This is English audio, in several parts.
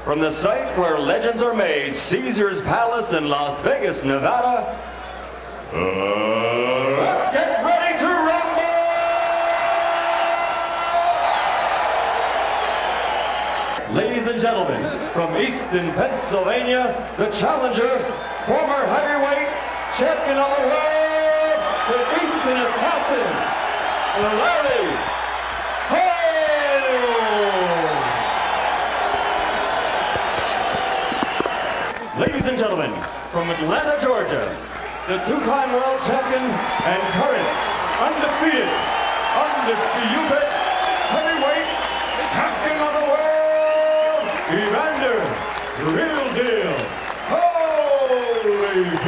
From the site where legends are made, Caesar's Palace in Las Vegas, Nevada, let's get ready to rumble! Ladies and gentlemen, from Easton, Pennsylvania, the challenger, former heavyweight champion of the world, the Easton Assassin, Larry Holmes! Ladies and gentlemen, from Atlanta, Georgia, the two-time world champion and current undefeated, undisputed heavyweight champion of the world, Evander, real deal, Holyfield.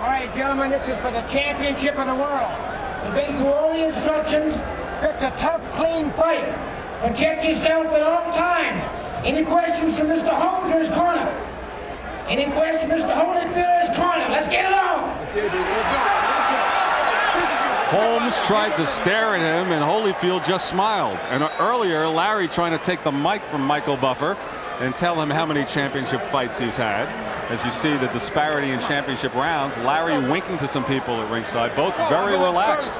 All right, gentlemen, this is for the championship of the world. You've been through all the instructions. It's a tough, clean fight. Protect yourself at all times. Any questions from Mr. Holmes or his corner? Any questions, Mr. Holyfield or his corner? Let's get it on. Holmes tried to stare at him, and Holyfield just smiled. And earlier, Larry trying to take the mic from Michael Buffer and tell him how many championship fights he's had. As you see the disparity in championship rounds, Larry winking to some people at ringside, both very relaxed.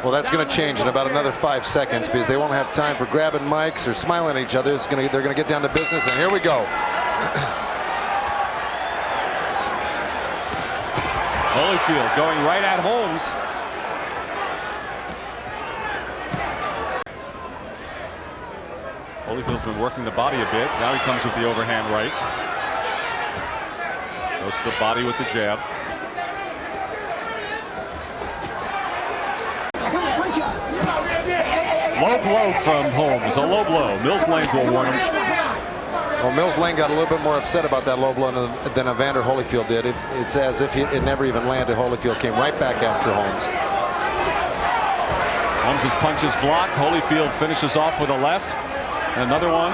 Well, that's going to change in about another 5 seconds because they won't have time for grabbing mics or smiling at each other. They're going to get down to business, and here we go. Holyfield going right at Holmes. Holyfield's been working the body a bit. Now he comes with the overhand right. Goes to the body with the jab. Low blow from Holmes. A low blow. Mills Lanes will warn him. Well, Mills Lane got a little bit more upset about that low blow than Evander Holyfield did. It's as if it never even landed. Holyfield came right back after Holmes. Holmes' punch is blocked. Holyfield finishes off with a left. Another one.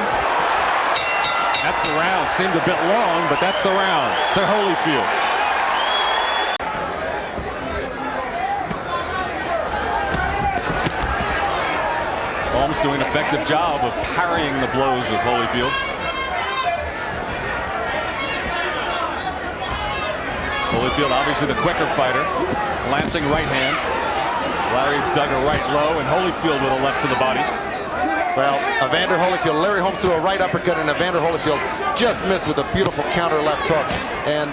That's the round. Seemed a bit long, but that's the round to Holyfield. Holmes doing an effective job of parrying the blows of Holyfield. Holyfield obviously the quicker fighter. Glancing right hand. Larry dug a right low, and Holyfield with a left to the body. Well, Evander Holyfield, Larry Holmes threw a right uppercut, and Evander Holyfield just missed with a beautiful counter left hook. And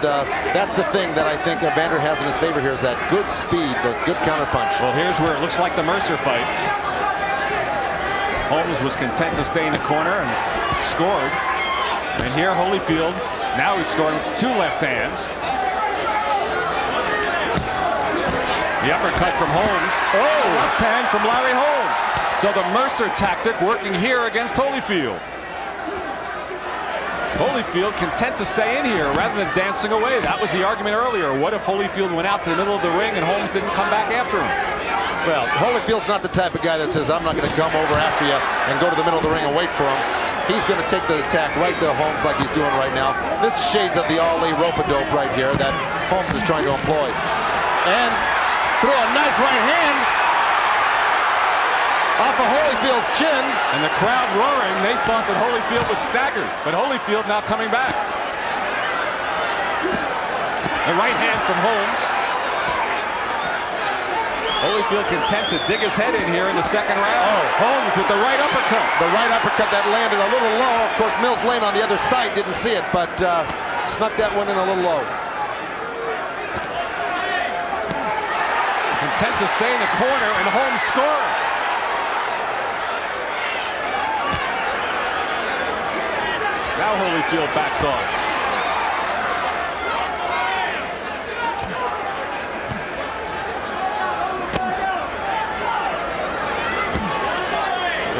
that's the thing that I think Evander has in his favor here is that good speed, the good counter punch. Well, here's where it looks like the Mercer fight. Holmes was content to stay in the corner and scored. And here Holyfield, now he's scoring with two left hands. The uppercut from Holmes. Oh, left hand from Larry Holmes. So the Mercer tactic working here against Holyfield. Holyfield content to stay in here rather than dancing away. That was the argument earlier. What if Holyfield went out to the middle of the ring and Holmes didn't come back after him? Well, Holyfield's not the type of guy that says, I'm not going to come over after you and go to the middle of the ring and wait for him. He's going to take the attack right to Holmes like he's doing right now. This is shades of the Ali rope-a-dope right here that Holmes is trying to employ. And throw a nice right hand off of Holyfield's chin. And the crowd roaring. They thought that Holyfield was staggered, but Holyfield now coming back. The right hand from Holmes. Holyfield content to dig his head in here in the second round. Oh, Holmes with the right uppercut. The right uppercut that landed a little low. Of course, Mills Lane on the other side didn't see it, but snuck that one in a little low. Content to stay in the corner, and Holmes scoring. Now Holyfield backs off.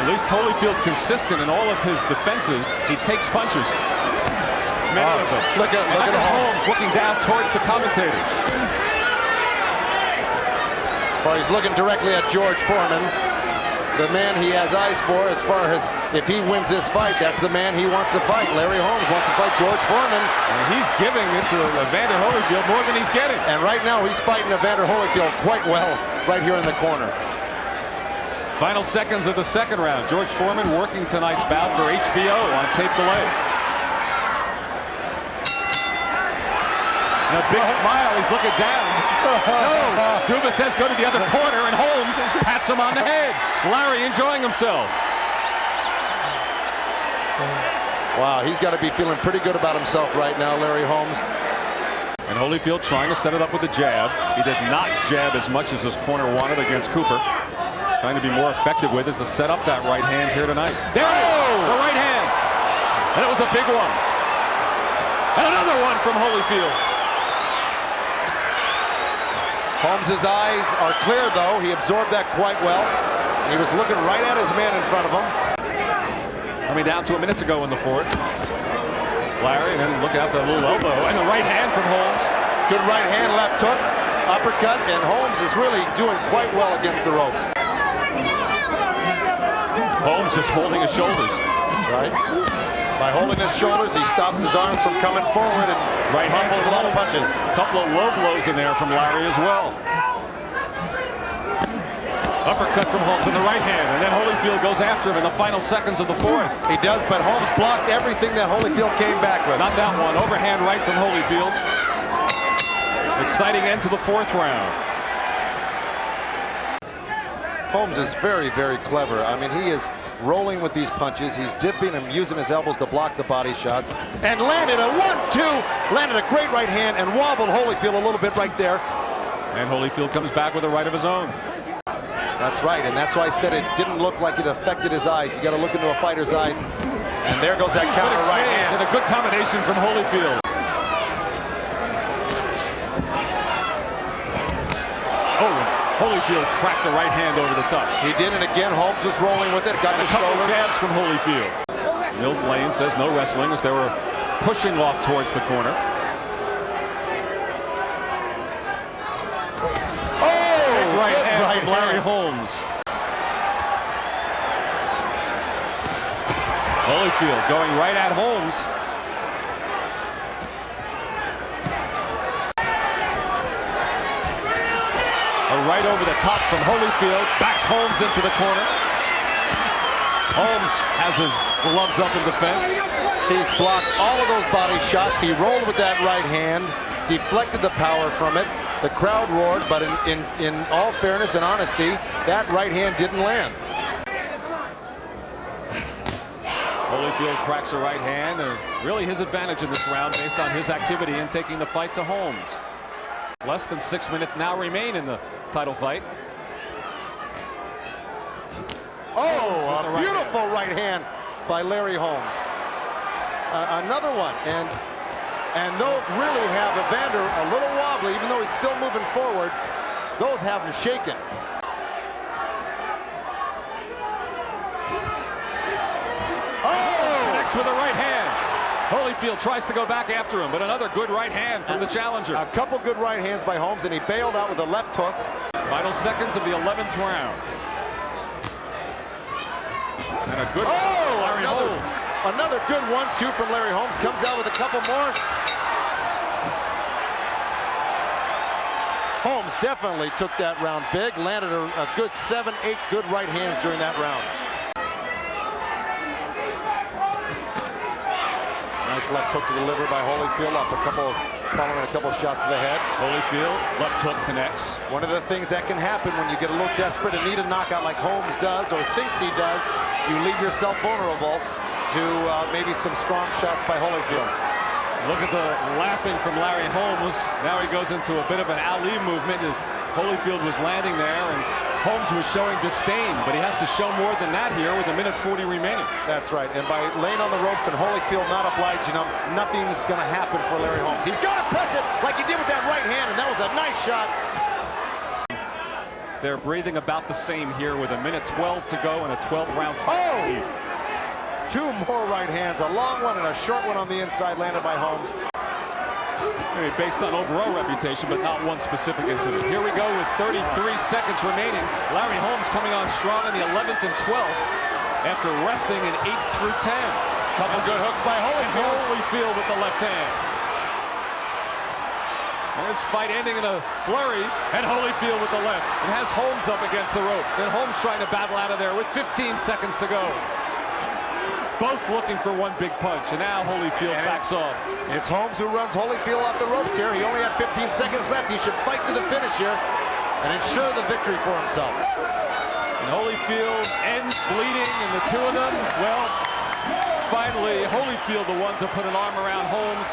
At least Holyfield consistent in all of his defenses. He takes punches. Many of them. Look at Holmes looking down towards the commentators. Well, he's looking directly at George Foreman. the man he has eyes for as far as if he wins this fight, that's the man he wants to fight. Larry Holmes wants to fight George Foreman. And he's giving into Evander Holyfield more than he's getting. And right now he's fighting Evander Holyfield quite well right here in the corner. Final seconds of the second round. George Foreman working tonight's bout for HBO on tape delay. And a big smile, he's looking down. No, Duba says go to the other corner, and Holmes pats him on the head. Larry enjoying himself. Wow, he's got to be feeling pretty good about himself right now, Larry Holmes. And Holyfield trying to set it up with a jab. He did not jab as much as his corner wanted against Cooper. Trying to be more effective with it to set up that right hand here tonight. There it is, the right hand. And it was a big one. And another one from Holyfield. Holmes' eyes are clear, though. He absorbed that quite well. He was looking right at his man in front of him. Coming down to a minute to go in the fourth. Larry, and then look out for a little elbow. And the right hand from Holmes. Good right hand, left hook, uppercut, and Holmes is really doing quite well against the ropes. Holmes just holding his shoulders. That's right. By holding his shoulders, he stops his arms from coming forward and right mumbles a lot of punches. A couple of low blows in there from Larry as well. Uppercut from Holmes in the right hand, and then Holyfield goes after him in the final seconds of the fourth. He does, but Holmes blocked everything that Holyfield came back with. Not that one. Overhand right from Holyfield. Exciting end to the fourth round. Holmes is very, very clever. I mean, he is rolling with these punches. He's dipping and using his elbows to block the body shots. And landed a 1-2. Landed a great right hand and wobbled Holyfield a little bit right there. And Holyfield comes back with a right of his own. That's right, and that's why I said it didn't look like it affected his eyes. You got to look into a fighter's eyes. And there goes that counter right hand. And a good combination from Holyfield. Oh, Holyfield cracked the right hand over the top. He did, and again, Holmes was rolling with it. Got the couple shoulder. jabs from Holyfield. Mills Lane says no wrestling as they were pushing off towards the corner. Right hand from Larry Holmes. Holyfield going right at Holmes. A right over the top from Holyfield. Backs Holmes into the corner. Holmes has his gloves up in defense. He's blocked all of those body shots. He rolled with that right hand, deflected the power from it. The crowd roared, but in all fairness and honesty, that right hand didn't land. Holyfield cracks a right hand, and really his advantage in this round based on his activity in taking the fight to Holmes. Less than 6 minutes now remain in the title fight. Oh, a beautiful right hand by Larry Holmes. Another one, and those really have Evander a little wobbly, even though he's still moving forward. Those have him shaken. Oh! Connects with a right hand. Holyfield tries to go back after him, but another good right hand from the challenger. A couple good right hands by Holmes, and he bailed out with a left hook. Final seconds of the 11th round. And a good Larry Holmes. Another good 1-2 from Larry Holmes. Comes out with a couple more. Holmes definitely took that round big. Landed a good 7-8 good right hands during that round. Nice left hook to the liver by Holyfield. Following a couple shots to the head. Holyfield, left hook connects. One of the things that can happen when you get a little desperate and need a knockout like Holmes does or thinks he does, you leave yourself vulnerable to maybe some strong shots by Holyfield. Look at the laughing from Larry Holmes. Now he goes into a bit of an Ali movement as Holyfield was landing there, and Holmes was showing disdain, but he has to show more than that here with 1:40 remaining. That's right, and by laying on the ropes and Holyfield not obliging him, nothing's going to happen for Larry Holmes. He's got to press it like he did with that right hand, and that was a nice shot. They're breathing about the same here with 1:12 to go in a 12th round fight. Two more right hands, a long one and a short one on the inside landed by Holmes. Maybe based on overall reputation, but not one specific incident. Here we go with 33 seconds remaining. Larry Holmes coming on strong in the 11th and 12th after resting in 8 through 10. Couple good hooks by Holyfield. Holyfield with the left hand. And this fight ending in a flurry, and Holyfield with the left. And has Holmes up against the ropes, and Holmes trying to battle out of there with 15 seconds to go. Both looking for one big punch, and now Holyfield backs off. It's Holmes who runs Holyfield off the ropes here. He only had 15 seconds left. He should fight to the finish here and ensure the victory for himself. And Holyfield ends bleeding, and the two of them, well, finally Holyfield the one to put an arm around Holmes.